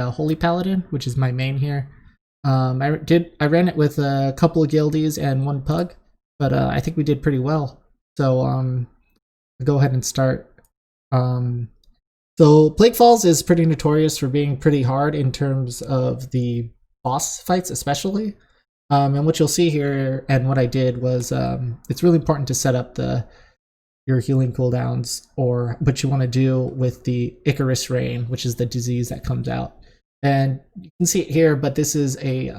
Holy Paladin, which is my main here. I ran it with a couple of guildies and one pug, but I think we did pretty well. So I'll go ahead and start. So Plaguefalls is pretty notorious for being pretty hard in terms of the boss fights, especially. And what you'll see here, and what I did was, it's really important to set up your healing cooldowns, or what you want to do with the Icarus Rain, which is the disease that comes out. And you can see it here, but this is a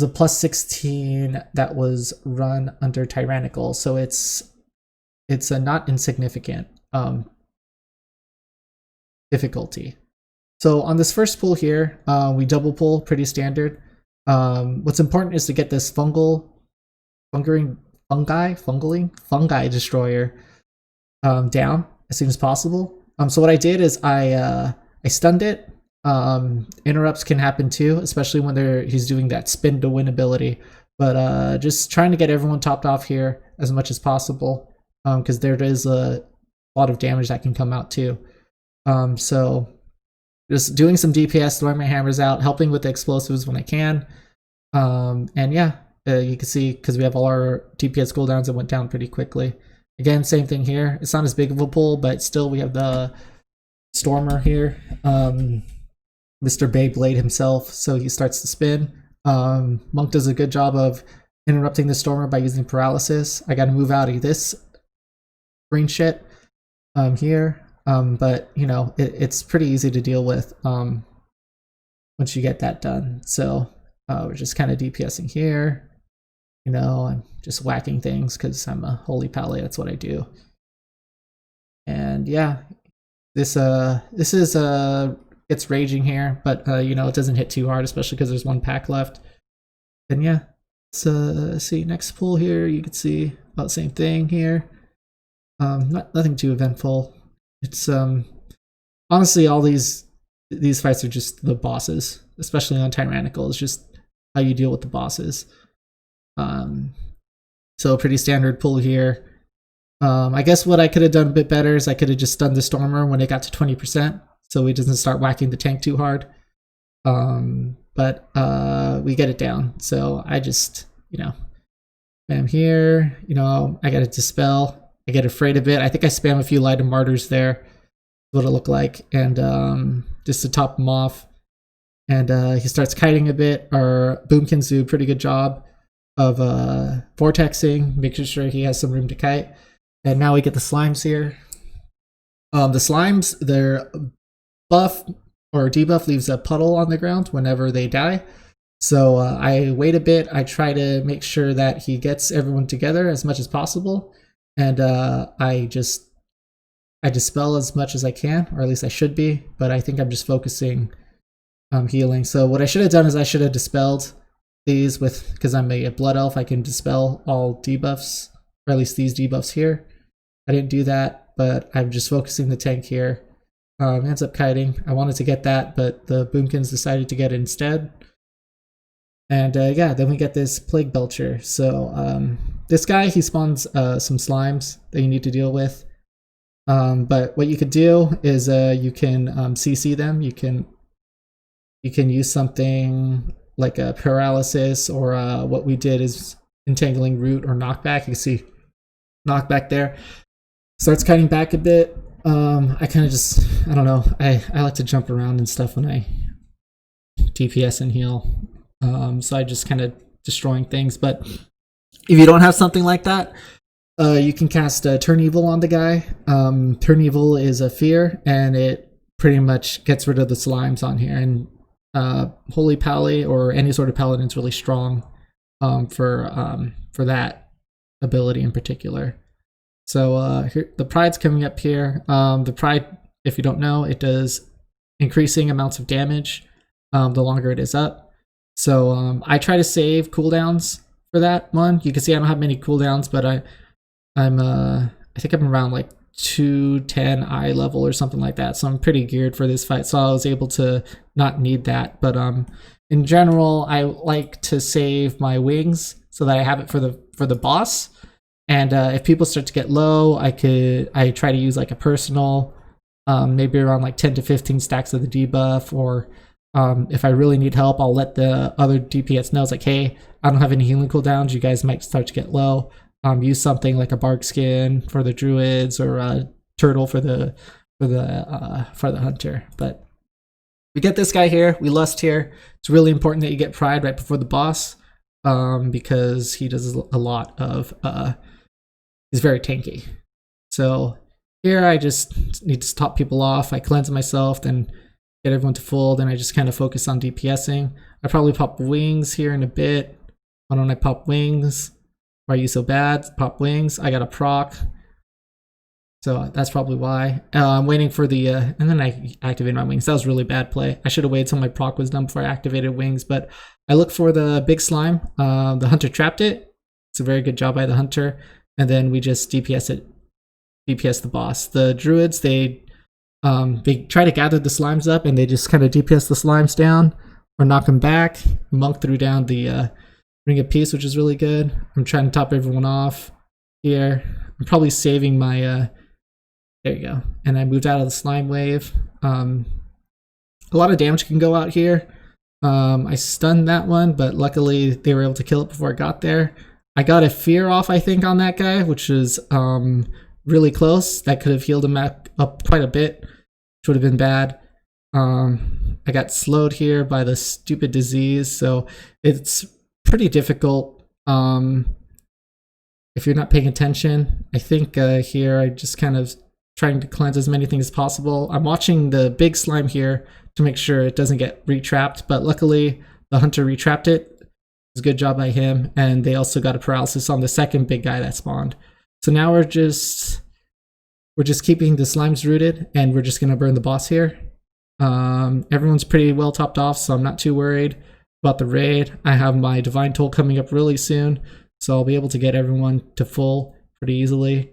plus 16 that was run under Tyrannical, so it's a not insignificant difficulty. So on this first pull here, we double pull, pretty standard. What's important is to get this fungi destroyer down as soon as possible. So what I did is I stunned it. Interrupts can happen too, especially when he's doing that spin to win ability. But just trying to get everyone topped off here as much as possible, because there is a lot of damage that can come out too. So just doing some DPS, throwing my hammers out, helping with the explosives when I can. And yeah, you can see, because we have all our DPS cooldowns, it went down pretty quickly. Again, same thing here. It's not as big of a pull, but still we have the Stormer here. Mr. Beyblade himself, so he starts to spin. Monk does a good job of interrupting the Stormer by using paralysis. I gotta move out of this green shit here. But you know, it's pretty easy to deal with once you get that done. So we're just kind of DPSing here. You know, I'm just whacking things because I'm a holy pally. That's what I do. And yeah, this is it's raging here, but you know, it doesn't hit too hard, especially because there's one pack left. And yeah, so see, next pull here, you can see about the same thing here. Nothing too eventful. It's honestly, all these fights are just the bosses, especially on Tyrannical. It's just how you deal with the bosses. So pretty standard pull here. I guess what I could have done a bit better is I could have just stunned the Stormer when it got to 20%, so he doesn't start whacking the tank too hard. But we get it down. So I just, you know, spam here. You know, I got to dispel. I get afraid a bit. I think I spam a few Light of Martyrs there. What it looked like, and just to top him off. And he starts kiting a bit. Our Boomkins do a pretty good job of vortexing, making sure he has some room to kite. And now we get the slimes here. The slimes, their buff or debuff leaves a puddle on the ground whenever they die. So I wait a bit. I try to make sure that he gets everyone together as much as possible. And I dispel as much as I can, or at least I should be, but I think I'm just focusing healing. So what I should have done is I should have dispelled these because I'm a blood elf, I can dispel all debuffs, or at least these debuffs here. I didn't do that, but I'm just focusing the tank here. Ends up kiting. I wanted to get that, but the Boomkins decided to get it instead. And yeah, then we get this Plague Belcher. So this guy, he spawns some slimes that you need to deal with. But what you could do is you can CC them. You can use something like a paralysis, or what we did is entangling root or knockback. You can see knockback there. Starts kiting back a bit. I kind of just, I don't know. I like to jump around and stuff when I DPS and heal. So I just kind of destroying things. But if you don't have something like that, you can cast Turn Evil on the guy. Turn Evil is a fear, and it pretty much gets rid of the slimes on here. And Holy Pally or any sort of Paladin is really strong for that ability in particular. So here, the Pride's coming up here. The Pride, if you don't know, it does increasing amounts of damage the longer it is up. So I try to save cooldowns for that one. You can see I don't have many cooldowns, but I think I'm around like 210 eye level or something like that. So I'm pretty geared for this fight. So I was able to not need that. But in general, I like to save my wings so that I have it for the boss. And if people start to get low, I try to use like a personal maybe around like 10 to 15 stacks of the debuff, or if I really need help, I'll let the other DPS know. It's like, hey, I don't have any healing cooldowns. You guys might start to get low. Use something like a bark skin for the druids, or a turtle for the hunter. But we get this guy here. We lust here. It's really important that you get pride right before the boss, because he does a lot of. He's very tanky. So here I just need to stop people off. I cleanse myself, then get everyone to full. Then I just kind of focus on DPSing. I probably pop wings here in a bit. Why don't I pop wings? Why are you so bad? Pop wings. I got a proc. So that's probably why. I'm waiting for the, and then I activated my wings. That was really bad play. I should have waited till my proc was done before I activated wings, but I look for the big slime. The hunter trapped it. It's a very good job by the hunter. And then we just DPS it, DPS the boss. The druids, they try to gather the slimes up, and they just kind of DPS the slimes down or knock them back. Monk threw down the Ring of Peace, which is really good. I'm trying to top everyone off here. I'm probably saving my, there you go. And I moved out of the slime wave. A lot of damage can go out here. I stunned that one, but luckily they were able to kill it before I got there. I got a fear off, I think, on that guy, which is really close. That could have healed him up quite a bit, which would have been bad. I got slowed here by the stupid disease, so it's pretty difficult if you're not paying attention. I think here I just kind of trying to cleanse as many things as possible. I'm watching the big slime here to make sure it doesn't get retrapped, but luckily the hunter retrapped it. It was a good job by him, and they also got a paralysis on the second big guy that spawned. So now we're just keeping the slimes rooted, and we're just gonna burn the boss here. Everyone's pretty well topped off, so I'm not too worried about the raid. I have my divine toll coming up really soon, so I'll be able to get everyone to full pretty easily.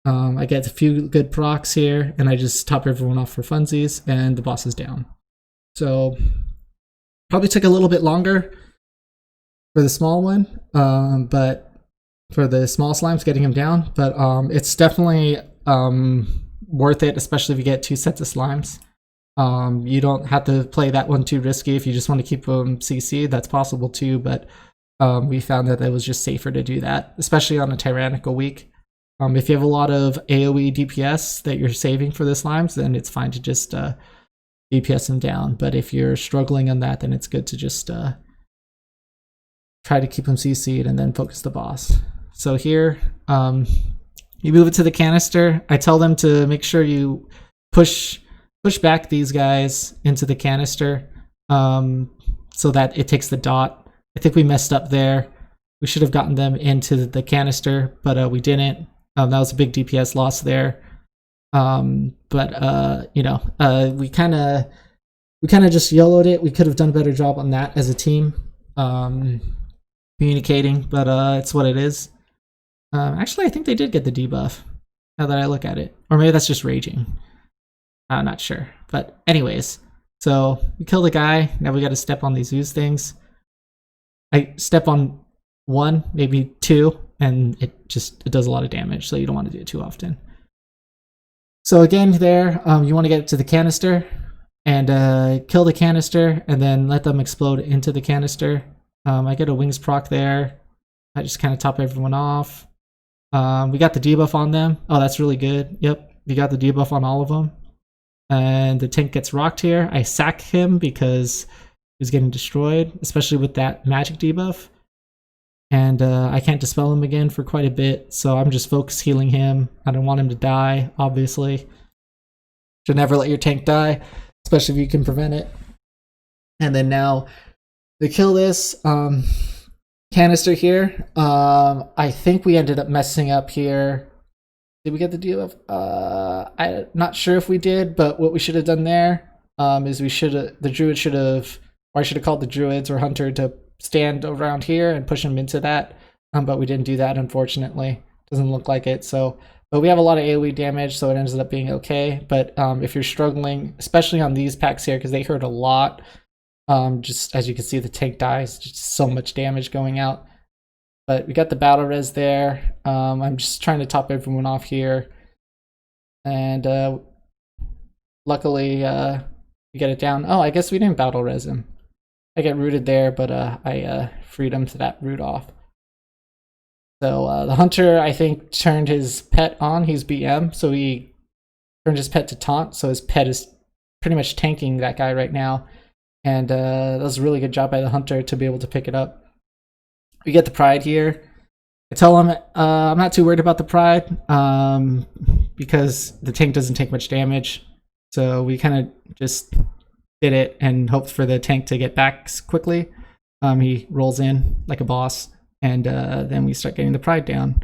I get a few good procs here, and I just top everyone off for funsies, and the boss is down. So probably took a little bit longer for the small one, but for the small slimes, getting him down. But it's definitely worth it, especially if you get 2 sets of slimes. You don't have to play that one too risky. If you just want to keep them CC, that's possible too, but we found that it was just safer to do that, especially on a Tyrannical week. If you have a lot of AoE DPS that you're saving for the slimes, then it's fine to just DPS them down. But if you're struggling on that, then it's good to just try to keep them CC'd and then focus the boss. So here, you move it to the canister. I tell them to make sure you push back these guys into the canister so that it takes the dot. I think we messed up there. We should have gotten them into the canister, but we didn't. That was a big DPS loss there. You know, we kind of just yellowed it. We could have done a better job on that as a team, communicating, but it's what it is. Actually, I think they did get the debuff, now that I look at it. Or maybe that's just raging. I'm not sure. But anyways, so we kill the guy. Now we got to step on these ooze things. I step on 1, maybe 2, and it does a lot of damage, so you don't want to do it too often. So again, there, you want to get it to the canister and kill the canister, and then let them explode into the canister. I get a wings proc there. I just kind of top everyone off. We got the debuff on them. Oh, that's really good. Yep, we got the debuff on all of them. And the tank gets rocked here. I sack him because he's getting destroyed, especially with that magic debuff. And I can't dispel him again for quite a bit, so I'm just focus healing him. I don't want him to die, obviously. Should never let your tank die, especially if you can prevent it. And then now, to kill this canister here, I think we ended up messing up here. Did we get the debuff? I'm not sure if we did, but what we should have done there is the druid should have, or I should have called the druids or hunter to stand around here and push him into that, but we didn't do that, unfortunately. Doesn't look like it. So, but we have a lot of AoE damage, so it ends up being okay. But if you're struggling, especially on these packs here, because they hurt a lot, just as you can see, the tank dies, just so much damage going out. But we got the battle res there. I'm just trying to top everyone off here, and luckily we get it down. Oh, I guess we didn't battle res him. I get rooted there, but I freed him to that root off. So the hunter, I think, turned his pet on. He's BM, so he turned his pet to taunt. So his pet is pretty much tanking that guy right now. And that was a really good job by the hunter to be able to pick it up. We get the pride here. I tell him I'm not too worried about the pride because the tank doesn't take much damage. So we kind of just did it and hoped for the tank to get back quickly. He rolls in like a boss, and then we start getting the pride down.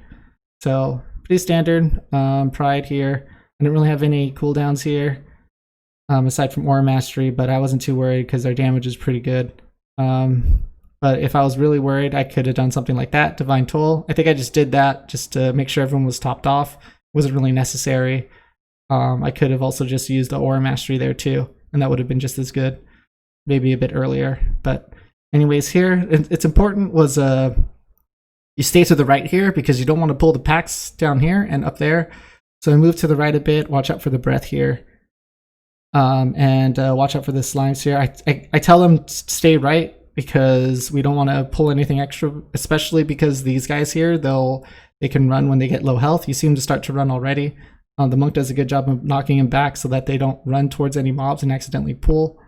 So pretty standard pride here. I didn't really have any cooldowns here aside from Aura Mastery, but I wasn't too worried because our damage is pretty good. But if I was really worried, I could have done something like that, Divine Toll. I think I just did that just to make sure everyone was topped off. It wasn't really necessary. I could have also just used the Aura Mastery there too, and that would have been just as good, maybe a bit earlier. But anyways, here, it's important was you stay to the right here because you don't want to pull the packs down here and up there. So I move to the right a bit, watch out for the breath here. And watch out for the slimes here. I tell them stay right because we don't want to pull anything extra, especially because these guys here, they can run when they get low health. You see them to start to run already. The monk does a good job of knocking him back so that they don't run towards any mobs and accidentally pull.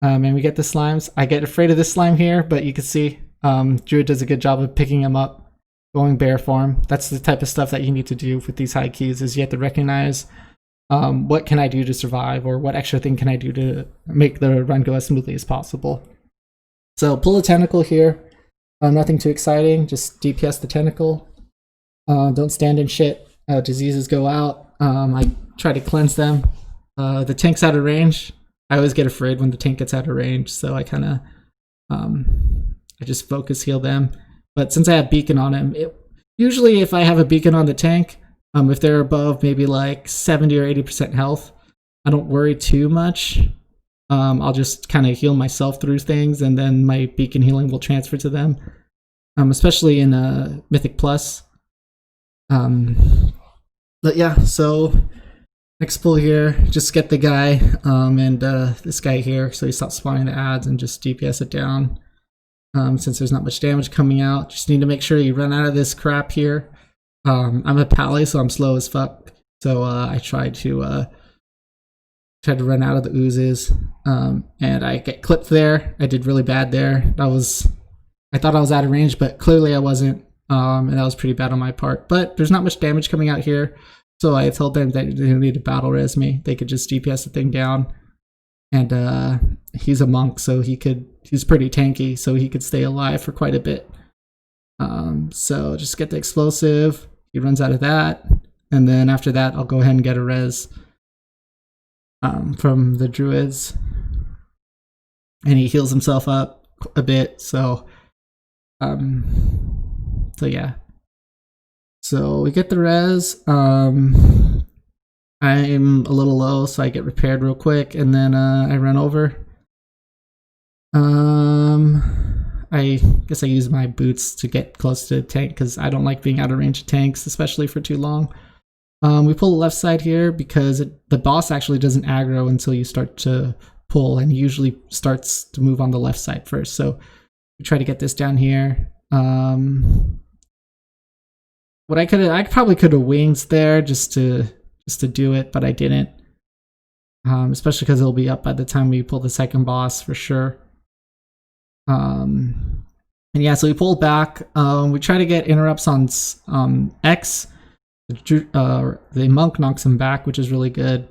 And we get the slimes. I get afraid of this slime here, but you can see Druid does a good job of picking him up, going bear form. That's the type of stuff that you need to do with these high keys, is you have to recognize what can I do to survive, or what extra thing can I do to make the run go as smoothly as possible. So pull a tentacle here. Nothing too exciting, just DPS the tentacle. Don't stand in shit. Diseases go out. I try to cleanse them. The tank's out of range. I always get afraid when the tank gets out of range, so I kind of I just focus heal them. But since I have beacon on him, usually if I have a beacon on the tank, if they're above maybe like 70 or 80% health, I don't worry too much. I'll just kind of heal myself through things, and then my beacon healing will transfer to them, especially in Mythic Plus. But yeah, so next pull here, just get the guy and this guy here, so he stops spawning the ads, and just DPS it down. Since there's not much damage coming out, just need to make sure you run out of this crap here. I'm a pally, so I'm slow as fuck. So I tried to run out of the oozes, and I get clipped there. I did really bad there. I thought I was out of range, but clearly I wasn't, and that was pretty bad on my part. But there's not much damage coming out here, so I told them that they didn't need to battle res me. They could just DPS the thing down, and he's a monk, so he's pretty tanky, so he could stay alive for quite a bit. So just get the explosive. He runs out of that, and then after that I'll go ahead and get a res from the druids, and he heals himself up a bit. So yeah, so we get the res. I'm a little low, so I get repaired real quick, and then I run over. I guess I use my boots to get close to the tank because I don't like being out of range of tanks, especially for too long. We pull the left side here because the boss actually doesn't aggro until you start to pull, and he usually starts to move on the left side first. So we try to get this down here. I probably could have wings there just to do it, but I didn't. Especially because it'll be up by the time we pull the second boss for sure. And yeah, so we pull back. We try to get interrupts on X. The monk knocks him back, which is really good.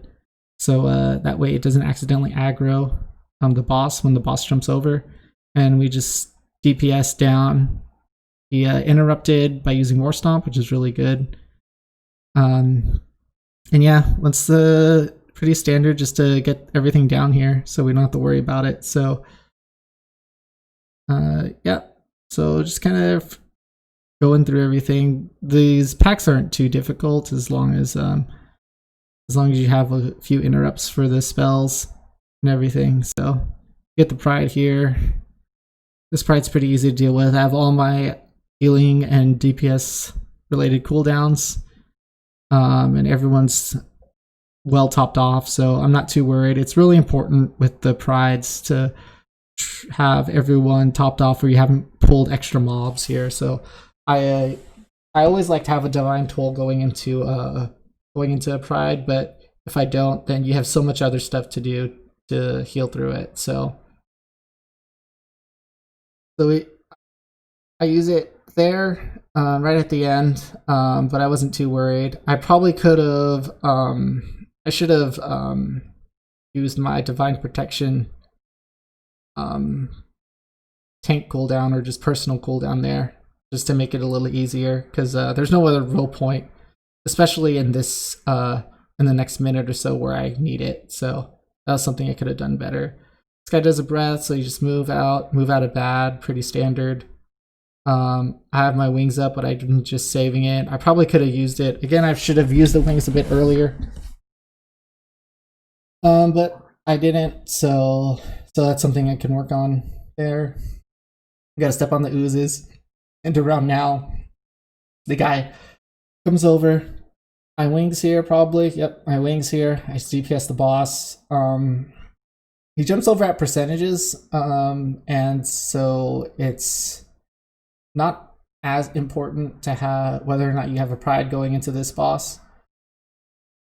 So that way it doesn't accidentally aggro the boss when the boss jumps over. And we just DPS down. He interrupted by using War Stomp, which is really good. And yeah, once pretty standard just to get everything down here so we don't have to worry about it. So yeah, so just kind of going through everything. These packs aren't too difficult as long as you have a few interrupts for the spells and everything. So get the pride here. This pride's pretty easy to deal with. I have all my healing and DPS related cooldowns, and everyone's well topped off, so I'm not too worried. It's really important with the prides to have everyone topped off where you haven't pulled extra mobs here. So I always like to have a divine toll going into a pride, but if I don't, then you have so much other stuff to do to heal through it. So I use it there right at the end, but I wasn't too worried. I probably could have, I should have used my divine protection tank cooldown or just personal cooldown there, just to make it a little easier, because there's no other real point, especially in this in the next minute or so where I need it. So that was something I could have done better. This guy does a breath, so you just move out of bad, pretty standard. I have my wings up, but I'm just saving it. I probably could have used it. Again, I should have used the wings a bit earlier. But I didn't, so that's something I can work on there. I gotta step on the oozes. And around now, the guy comes over. My wings here, probably. Yep, my wings here. I DPS the boss. He jumps over at percentages, and so it's not as important to have whether or not you have a pride going into this boss,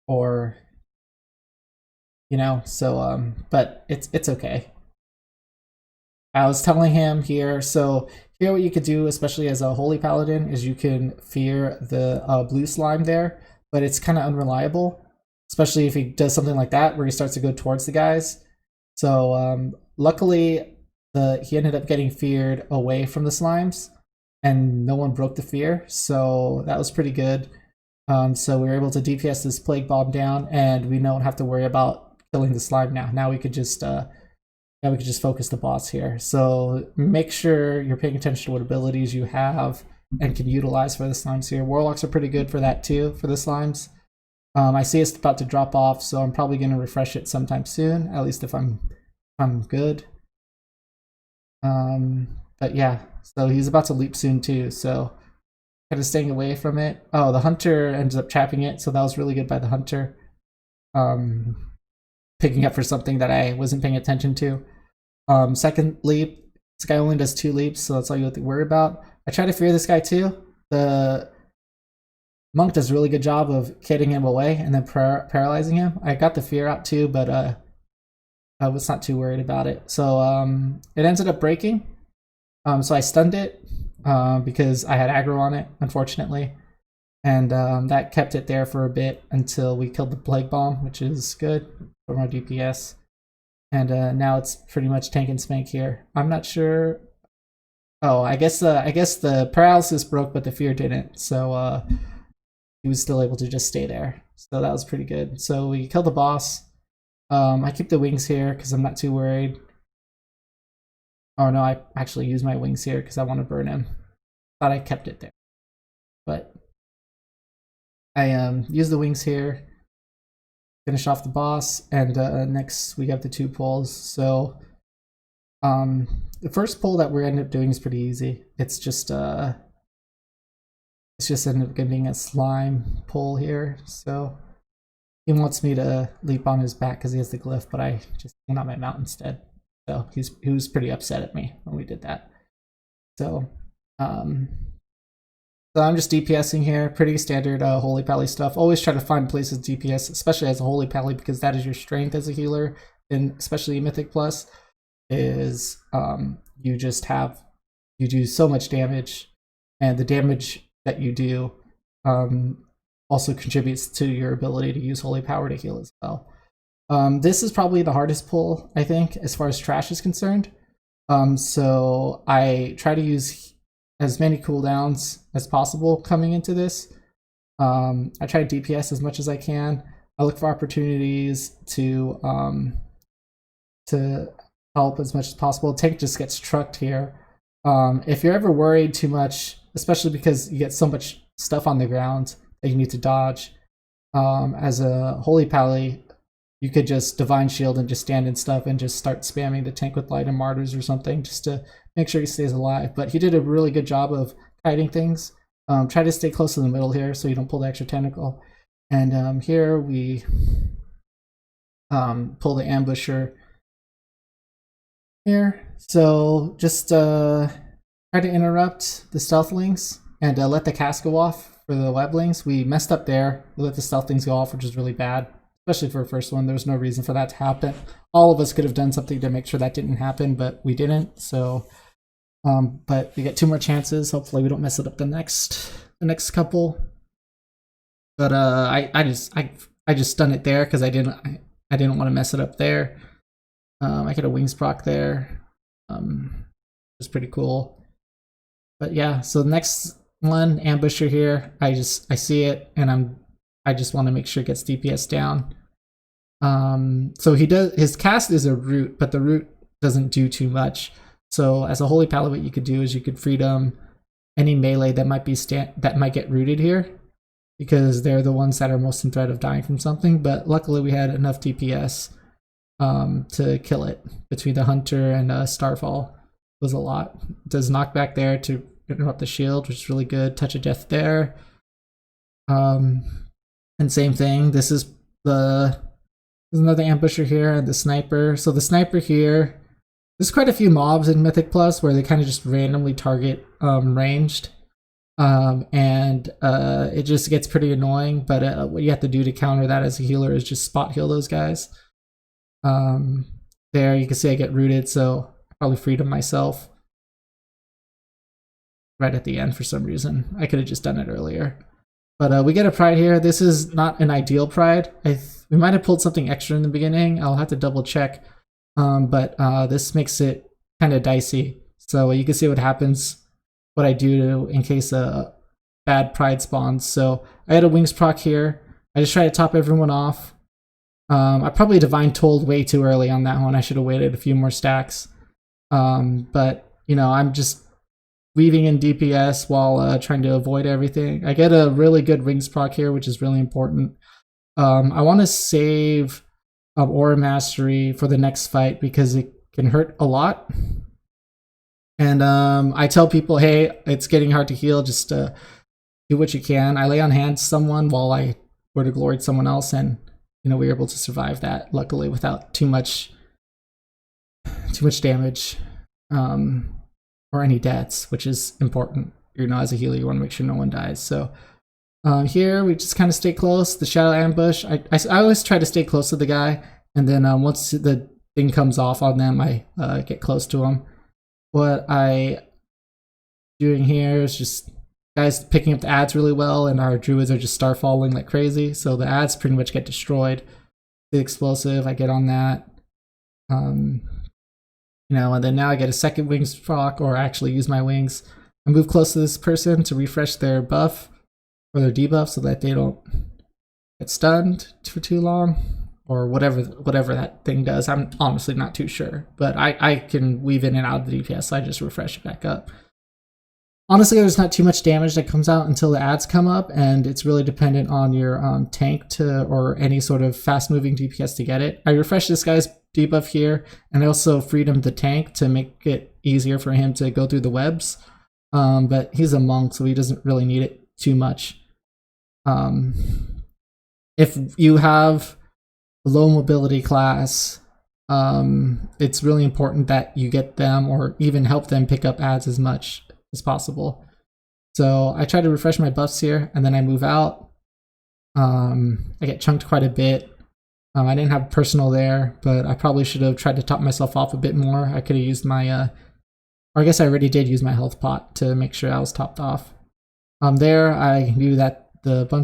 or so but it's okay. I was telling him here, so here what you could do, especially as a holy paladin, is you can fear the blue slime there, but it's kind of unreliable, especially if he does something like that where he starts to go towards the guys. So luckily he ended up getting feared away from the slimes, and no one broke the fear, so that was pretty good. So we were able to DPS this plague bomb down, and we don't have to worry about killing the slime now. Now we could just focus the boss here. So make sure you're paying attention to what abilities you have and can utilize for the slimes here. Warlocks are pretty good for that too, for the slimes. I see it's about to drop off, so I'm probably going to refresh it sometime soon, at least if I'm good. But yeah, so he's about to leap soon too, so kind of staying away from it. Oh, the hunter ends up trapping it, so that was really good by the hunter. Picking up for something that I wasn't paying attention to. Second leap, this guy only does 2 leaps, so that's all you have to worry about. I try to fear this guy too. The monk does a really good job of kitting him away and then paralyzing him. I got the fear out too, but I was not too worried about it. So it ended up breaking. So I stunned it because I had aggro on it, unfortunately. And that kept it there for a bit until we killed the plague bomb, which is good for my DPS. And now it's pretty much tank and spank here. I'm not sure. Oh, I guess the paralysis broke, but the fear didn't. So he was still able to just stay there. So that was pretty good. So we killed the boss. I keep the wings here because I'm not too worried. Oh no, I actually use my wings here because I want to burn him. Thought I kept it there, but I use the wings here. Finish off the boss, and next we have the 2 pulls. So the first pull that we're ended up doing is pretty easy. It's just ended up getting a slime pull here. So he wants me to leap on his back because he has the glyph, but I just went on my mount instead. So he was pretty upset at me when we did that. So so I'm just DPSing here, pretty standard Holy Pally stuff. Always try to find places to DPS, especially as a Holy Pally, because that is your strength as a healer, and especially Mythic Plus, is you do so much damage, and the damage that you do also contributes to your ability to use Holy Power to heal as well. This is probably the hardest pull, I think, as far as trash is concerned. So I try to use as many cooldowns as possible coming into this. I try to DPS as much as I can. I look for opportunities to help as much as possible. Tank just gets trucked here. If you're ever worried too much, especially because you get so much stuff on the ground that you need to dodge, as a Holy Pally, you could just Divine Shield and just stand in stuff and just start spamming the tank with Light and Martyrs or something just to make sure he stays alive. But he did a really good job of kiting things. Try to stay close to the middle here so you don't pull the extra tentacle. And here we pull the ambusher here. So just try to interrupt the stealthlings and let the cast go off for the weblings. We messed up there. We let the stealthlings go off, which is really bad, especially for a first one. There was no reason for that to happen. All of us could have done something to make sure that didn't happen, but we didn't. So, but we get 2 more chances. Hopefully, we don't mess it up the next couple. But I just done it there because I didn't want to mess it up there. I get a wings proc there. It's pretty cool. But yeah, so the next one, ambusher here. I see it, and I just want to make sure it gets DPS down. So his cast is a root, but the root doesn't do too much. So as a holy paladin, what you could do is you could freedom any melee that might get rooted here, because they're the ones that are most in threat of dying from something. But luckily we had enough DPS to kill it. Between the hunter and Starfall was a lot. It does knockback there to interrupt the shield, which is really good. Touch of death there. And same thing. This is there's another ambusher here and the sniper. So the sniper here, there's quite a few mobs in Mythic Plus where they kind of just randomly target ranged. And it just gets pretty annoying, but what you have to do to counter that as a healer is just spot heal those guys. There you can see I get rooted, so I probably freed him myself right at the end for some reason. I could have just done it earlier. But we get a pride here. This is not an ideal pride. We might have pulled something extra in the beginning. I'll have to double check. But this makes it kind of dicey. So you can see what happens, what I do in case a bad pride spawns. So I had a wings proc here. I just try to top everyone off. I probably divine told way too early on that one. I should have waited a few more stacks. But you know, I'm just weaving in DPS while trying to avoid everything. I get a really good wings proc here, which is really important. I want to save Aura Mastery for the next fight because it can hurt a lot. And I tell people, hey, it's getting hard to heal. Just do what you can. I lay on hands someone while I were to glory someone else, and you know, we were able to survive that, luckily, without too much damage or any deaths, which is important. You know, as a healer, you want to make sure no one dies. So here we just kind of stay close. The shadow ambush. I always try to stay close to the guy, and then once the thing comes off on them, I get close to him. What I doing here is just guys picking up the ads really well, and our druids are just star falling like crazy, so the ads pretty much get destroyed. The explosive, I get on that. You know, and then now I get a second wings proc, or actually use my wings. I move close to this person to refresh their buff or their debuff so that they don't get stunned for too long, or whatever that thing does. I'm honestly not too sure, but I can weave in and out of the DPS, so I just refresh it back up. Honestly, there's not too much damage that comes out until the ads come up, and it's really dependent on your tank or any sort of fast-moving DPS to get it. I refreshed this guy's debuff here, and I also freed him the tank to make it easier for him to go through the webs. But he's a monk, so he doesn't really need it too much. If you have a low mobility class, it's really important that you get them or even help them pick up ads as much as possible. So I try to refresh my buffs here, and then I move out. I get chunked quite a bit. I didn't have personal there, but I probably should have tried to top myself off a bit more. I could have used my, or I guess I already did use my health pot to make sure I was topped off. There I knew that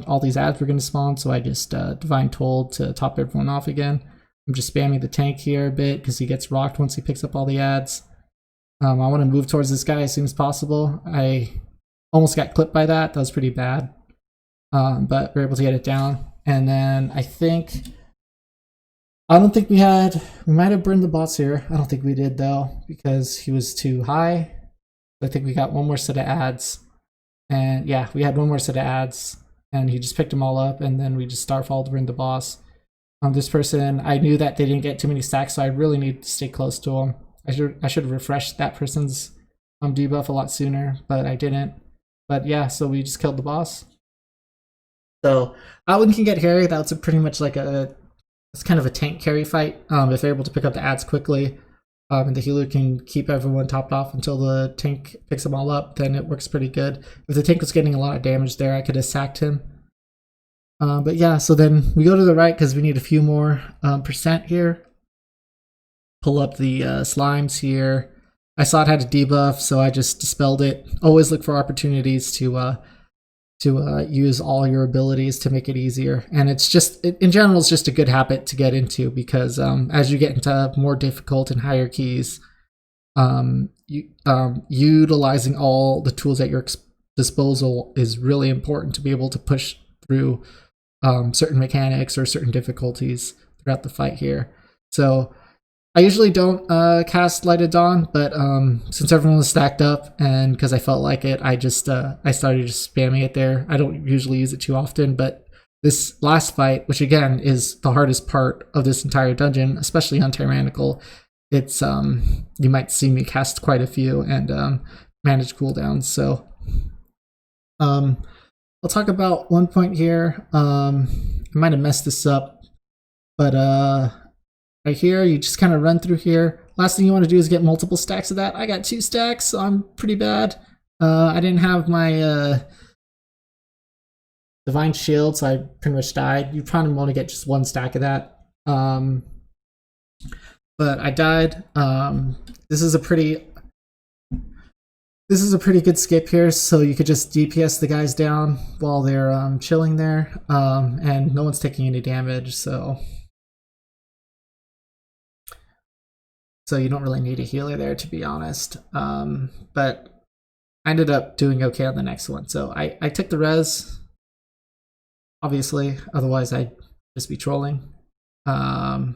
all these ads were going to spawn, so I just divine told to top everyone off again. I'm just spamming the tank here a bit because he gets rocked once he picks up all the ads. I want to move towards this guy as soon as possible. I almost got clipped by that. That was pretty bad. But we were able to get it down. And then I don't think we might have burned the boss here. I don't think we did though, because he was too high. I think we got one more set of ads. And yeah, we had one more set of ads, and he just picked them all up, and then we just starfall to burn the boss. This person, I knew that they didn't get too many stacks, so I really need to stay close to him. I should have refreshed that person's debuff a lot sooner, but I didn't. But yeah, so we just killed the boss. So that one can get hairy. That's pretty much like a it's kind of a tank carry fight. If they're able to pick up the ads quickly, and the healer can keep everyone topped off until the tank picks them all up, then it works pretty good. If the tank was getting a lot of damage there, I could have sacked him. But yeah, so then we go to the right because we need a few more percent here. Pull up the slimes here. I saw it had a debuff, so I just dispelled it. Always look for opportunities to use all your abilities to make it easier. And it's just, in general, it's just a good habit to get into because as you get into more difficult and higher keys, utilizing all the tools at your disposal is really important to be able to push through certain mechanics or certain difficulties throughout the fight here. So I usually don't cast Light of Dawn, but since everyone was stacked up and because I felt like it, I started just spamming it there. I don't usually use it too often, but this last fight, which again is the hardest part of this entire dungeon, especially on Tyrannical, it's you might see me cast quite a few and manage cooldowns. So I'll talk about one point here. I might have messed this up, but right here, you just kind of run through here. Last thing you want to do is get multiple stacks of that. I got 2 stacks, so I'm pretty bad. I didn't have my Divine Shield, so I pretty much died. You probably want to get just 1 stack of that. But I died. This is a pretty good skip here, so you could just DPS the guys down while they're chilling there, and no one's taking any damage, so you don't really need a healer there, to be honest. But I ended up doing okay on the next one. So I took the res, obviously, otherwise I'd just be trolling. I'm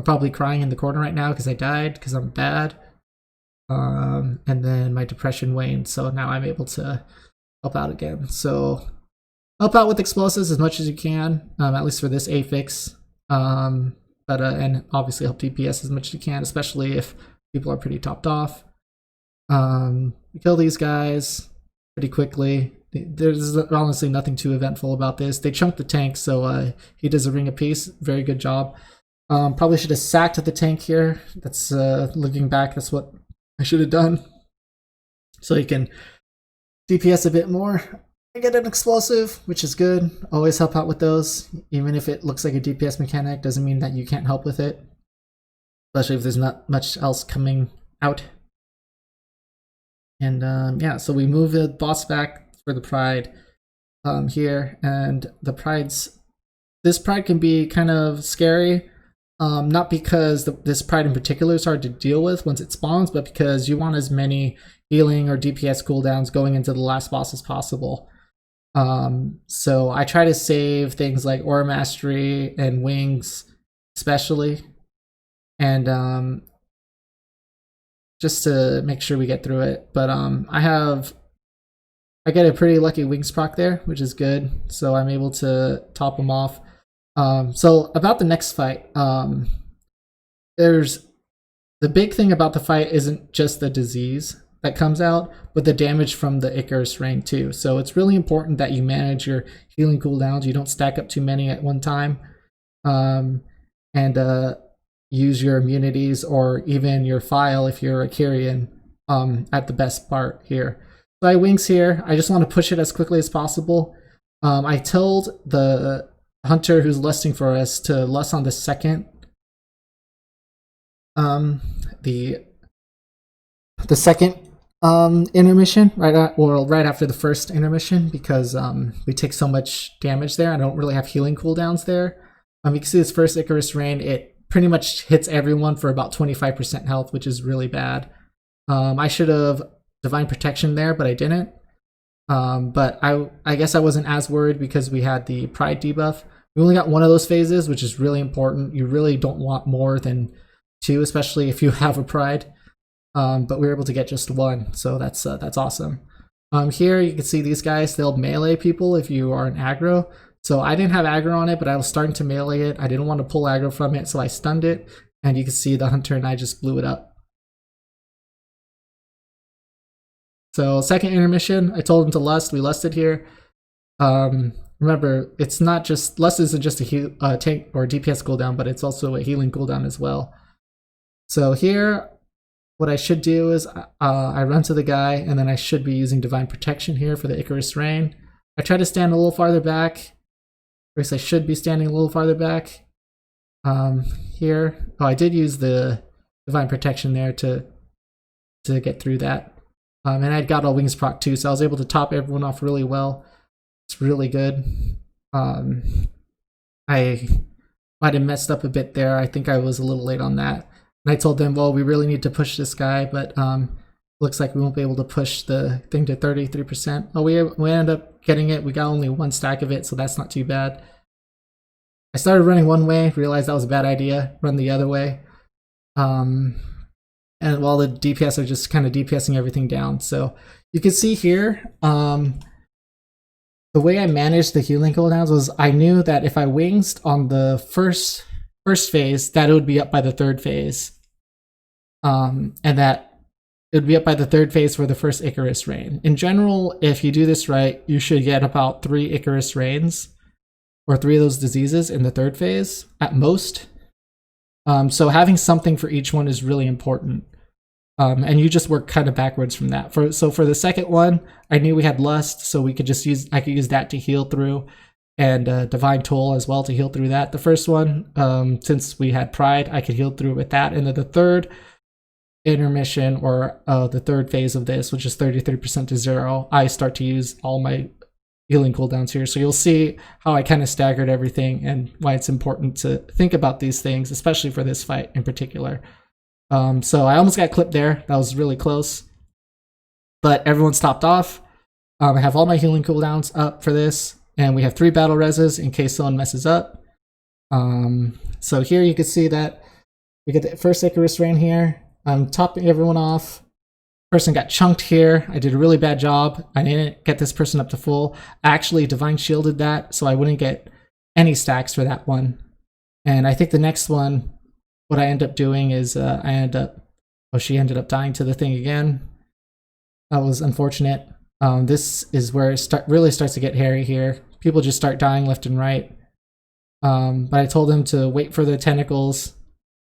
probably crying in the corner right now because I died, because I'm bad. And then my depression waned, so now I'm able to help out again. So help out with explosives as much as you can, at least for this affix. But and obviously help DPS as much as you can, especially if people are pretty topped off. We kill these guys pretty quickly. There's honestly nothing too eventful about this. They chunk the tank, so he does a ring of peace. Very good job. Probably should have sacked the tank here. That's looking back, that's what I should have done. So you can DPS a bit more. I get an explosive, which is good. Always help out with those. Even if it looks like a DPS mechanic, doesn't mean that you can't help with it. Especially if there's not much else coming out. And yeah, so we move the boss back for the Pride here. And this Pride can be kind of scary. Not because this Pride in particular is hard to deal with once it spawns, but because you want as many healing or DPS cooldowns going into the last boss as possible. So I try to save things like Aura Mastery and Wings, especially, and just to make sure we get through it. But I get a pretty lucky Wings proc there, which is good. So I'm able to top them off. So about the next fight, there's the big thing about the fight isn't just the disease that comes out, but the damage from the Icarus ring too. So it's really important that you manage your healing cooldowns. You don't stack up too many at one time, and use your immunities or even your file if you're a Kyrian at the best part here. So I wings here. I just want to push it as quickly as possible. I told the hunter who's lusting for us to lust on the second the second intermission right after the first intermission, because we take so much damage there. I don't really have healing cooldowns there. You can see this first Icarus Rain, it pretty much hits everyone for about 25% health, which is really bad. I should have Divine Protection there, but I didn't. But I guess I wasn't as worried because we had the Pride debuff. We only got one of those phases, which is really important. You really don't want more than 2, especially if you have a Pride. But we were able to get just 1, so that's awesome. Here you can see these guys, they'll melee people if you are an aggro. So I didn't have aggro on it, but I was starting to melee it. I didn't want to pull aggro from it, so I stunned it. And you can see the hunter and I just blew it up. So second intermission, I told him to lust. We lusted here. remember, it's not just Lust isn't just a heal, tank or DPS cooldown, but it's also a healing cooldown as well. So here, what I should do is I run to the guy, and then I should be using Divine Protection here for the Icarus Rain. I try to stand a little farther back. Or at least I should be standing a little farther back. Here, oh, I did use the Divine Protection there to get through that. And I'd got all Wings proc too, so I was able to top everyone off really well. It's really good. I might have messed up a bit there. I think I was a little late on that. And I told them, well, we really need to push this guy, but looks like we won't be able to push the thing to 33%. Oh, we ended up getting it. We got only 1 stack of it, so that's not too bad. I started running one way, realized that was a bad idea, run the other way. And while the DPS are just kind of DPSing everything down. So you can see here, the way I managed the healing cooldowns was I knew that if I wings on the first phase, that it would be up by the 3rd phase. And that it would be up by the 3rd phase for the first Icarus Rain. In general, if you do this right, you should get about 3 Icarus Rains, or 3 of those diseases in the 3rd phase, at most. So having something for each one is really important. And you just work kind of backwards from that. So for the second one, I knew we had Lust, so we could just I could use that to heal through, and Divine Toll as well to heal through that. The first one, since we had Pride, I could heal through with that. And then the third intermission, or the 3rd phase of this, which is 33% to 0, I start to use all my healing cooldowns here. So you'll see how I kind of staggered everything and why it's important to think about these things, especially for this fight in particular. So I almost got clipped there. That was really close. But everyone stopped off. I have all my healing cooldowns up for this, and we have 3 battle reses in case someone messes up. So here you can see that we get the first Icarus Rain here. I'm topping everyone off. Person got chunked here. I did a really bad job. I didn't get this person up to full. I actually Divine Shielded that, so I wouldn't get any stacks for that one. And I think the next one, what I end up doing is she ended up dying to the thing again. That was unfortunate. This is where it really starts to get hairy here. People just start dying left and right. But I told them to wait for the tentacles.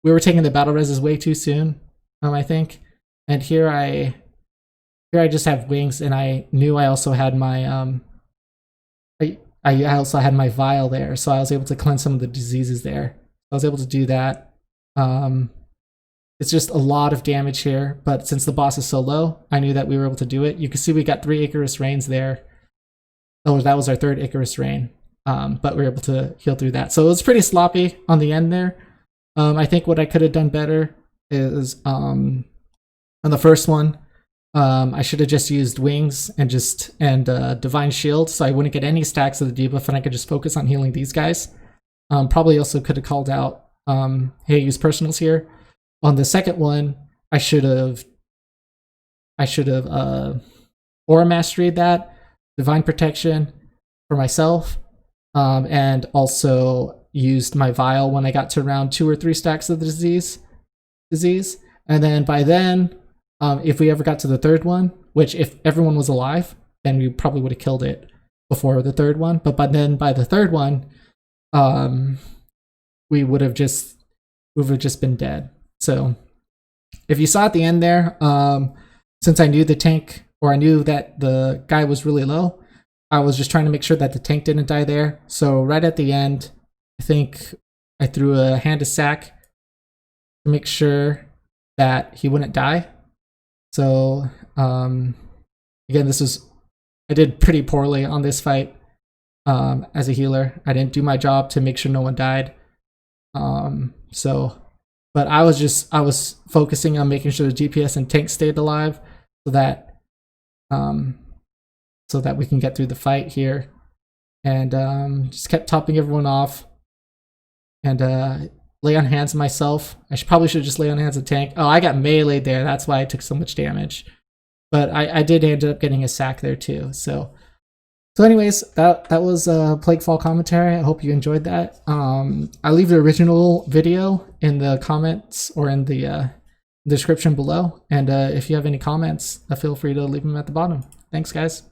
We were taking the battle reses way too soon, I think. And here I just have wings, and I knew I also had my I also had my vial there, so I was able to cleanse some of the diseases there. I was able to do that. It's just a lot of damage here, but since the boss is so low, I knew that we were able to do it. You can see we got 3 Icarus Rains there. Oh, that was our 3rd Icarus Rain, but we were able to heal through that. So it was pretty sloppy on the end there. I think what I could have done better is on the first one, I should have just used Wings and Divine Shield, so I wouldn't get any stacks of the debuff, and I could just focus on healing these guys. Probably also could have called out, hey, use personals here. On the second one, I should have Aura Mastery that, Divine Protection for myself, and also used my Vial when I got to around 2 or 3 stacks of the disease. And then by then, if we ever got to the 3rd one, which if everyone was alive, then we probably would have killed it before the 3rd one. But by the 3rd one, we would have just been dead. So if you saw at the end there, since I knew the tank, or I knew that the guy was really low, I was just trying to make sure that the tank didn't die there. So right at the end, I think I threw a hand of sack to make sure that he wouldn't die. So again, I did pretty poorly on this fight as a healer. I didn't do my job to make sure no one died. But I was focusing on making sure the DPS and tank stayed alive, so that we can get through the fight here, and just kept topping everyone off, and lay on hands myself. I probably should just lay on hands of tank. Oh, I got meleeed there. That's why I took so much damage. But I did end up getting a sack there too. So anyways, that was a Plaguefall commentary. I hope you enjoyed that. I'll leave the original video in the comments or in the description below. And if you have any comments, feel free to leave them at the bottom. Thanks, guys.